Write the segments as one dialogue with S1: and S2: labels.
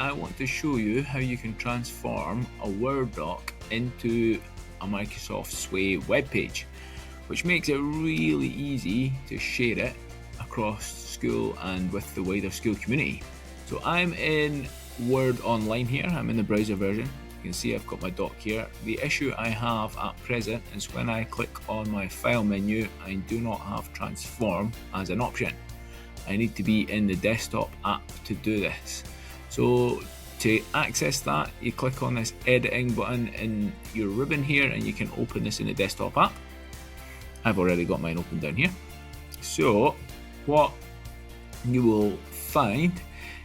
S1: I want to show you how you can transform a Word doc into a Microsoft Sway webpage, which makes it really easy to share it across school and with the wider school community. So I'm in Word Online here, I'm in the browser version. You can see I've got my doc here. The issue I have at present is when I click on my file menu, I do not have transform as an option. I need to be in the desktop app to do this. So to access that, you click on this editing button in your ribbon here and you can open this in the desktop app. I've already got mine open down here. So what you will find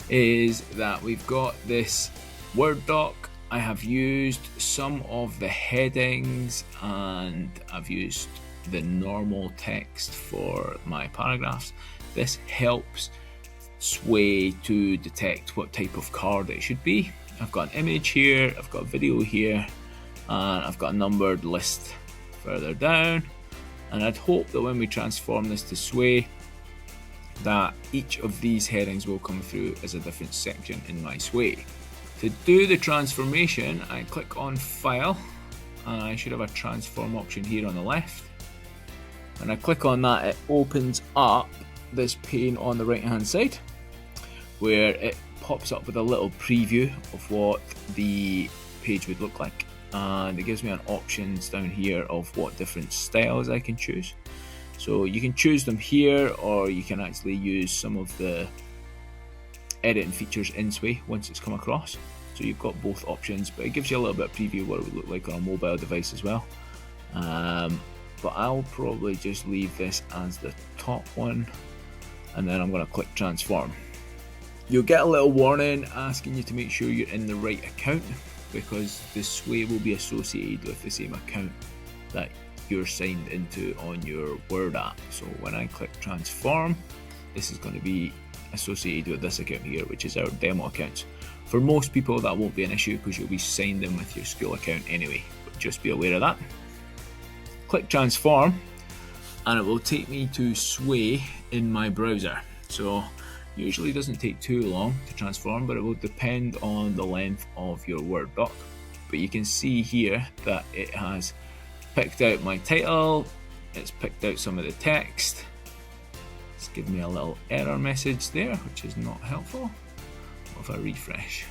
S1: is that we've got this Word doc. I have used some of the headings and I've used the normal text for my paragraphs. This helps Sway to detect what type of card it should be. I've got an image here, I've got a video here, and I've got a numbered list further down. And I'd hope that when we transform this to Sway, that each of these headings will come through as a different section in my Sway. To do the transformation, I click on File, and I should have a transform option here on the left. When I click on that, it opens up this pane on the right hand side, where it pops up with a little preview of what the page would look like, and it gives me an options down here of what different styles I can choose. So you can choose them here, or you can actually use some of the editing features in Sway once it's come across. So you've got both options, but it gives you a little bit of preview of what it would look like on a mobile device as well. But I'll probably just leave this as the top one, and then I'm going to click transform. You'll get a little warning asking you to make sure you're in the right account, because the Sway will be associated with the same account that you're signed into on your Word app. So when I click transform, this is going to be associated with this account here, which is our demo account. For most people that won't be an issue because you'll be signed in with your school account anyway, but just be aware of that. Click transform and it will take me to Sway in my browser. So usually doesn't take too long to transform, but it will depend on the length of your Word doc. But you can see here that it has picked out my title, it's picked out some of the text. It's given me a little error message there, which is not helpful. If I refresh.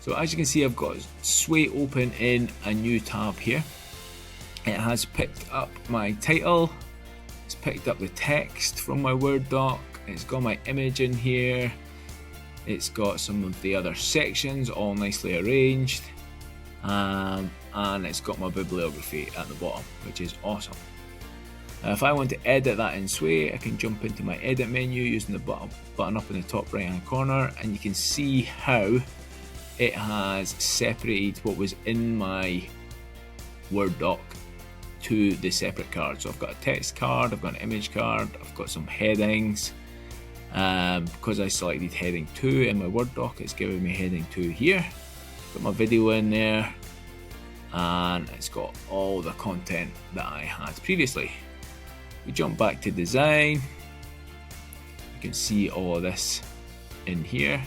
S1: So as you can see, I've got Sway open in a new tab here. It has picked up my title, it's picked up the text from my Word doc, it's got my image in here, it's got some of the other sections all nicely arranged, and it's got my bibliography at the bottom, which is awesome. If I want to edit that in Sway, I can jump into my edit menu using the button up in the top right hand corner, and you can see how it has separated what was in my Word doc to the separate cards. So I've got a text card, I've got an image card, I've got some headings. Because I selected heading 2 in my Word doc, it's giving me heading 2 here. Got my video in there, and it's got all the content that I had previously. We jump back to design, you can see all of this in here.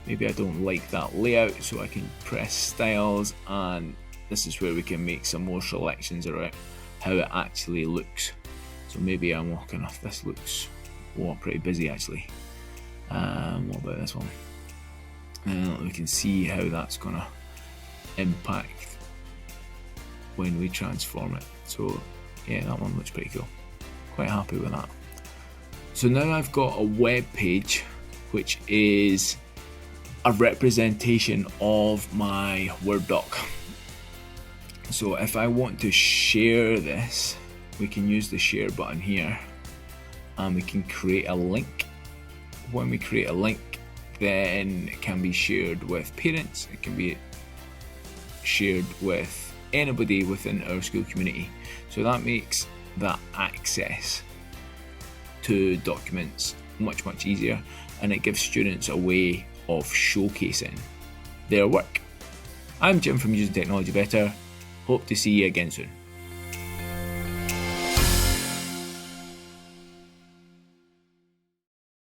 S1: Maybe I don't like that layout, so I can press styles, and this is where we can make some more selections around how it actually looks. So maybe I'm walking off, this looks pretty busy actually. What about this one? We can see how that's gonna impact when we transform it. So yeah, that one looks pretty cool. Quite happy with that. So now I've got a web page which is a representation of my Word doc. So if I want to share this, we can use the share button here and we can create a link. When we create a link, then it can be shared with parents, it can be shared with anybody within our school community. So that makes that access to documents much easier, and it gives students a way of showcasing their work. I'm Jim from Using Technology Better. Hope to see you again soon.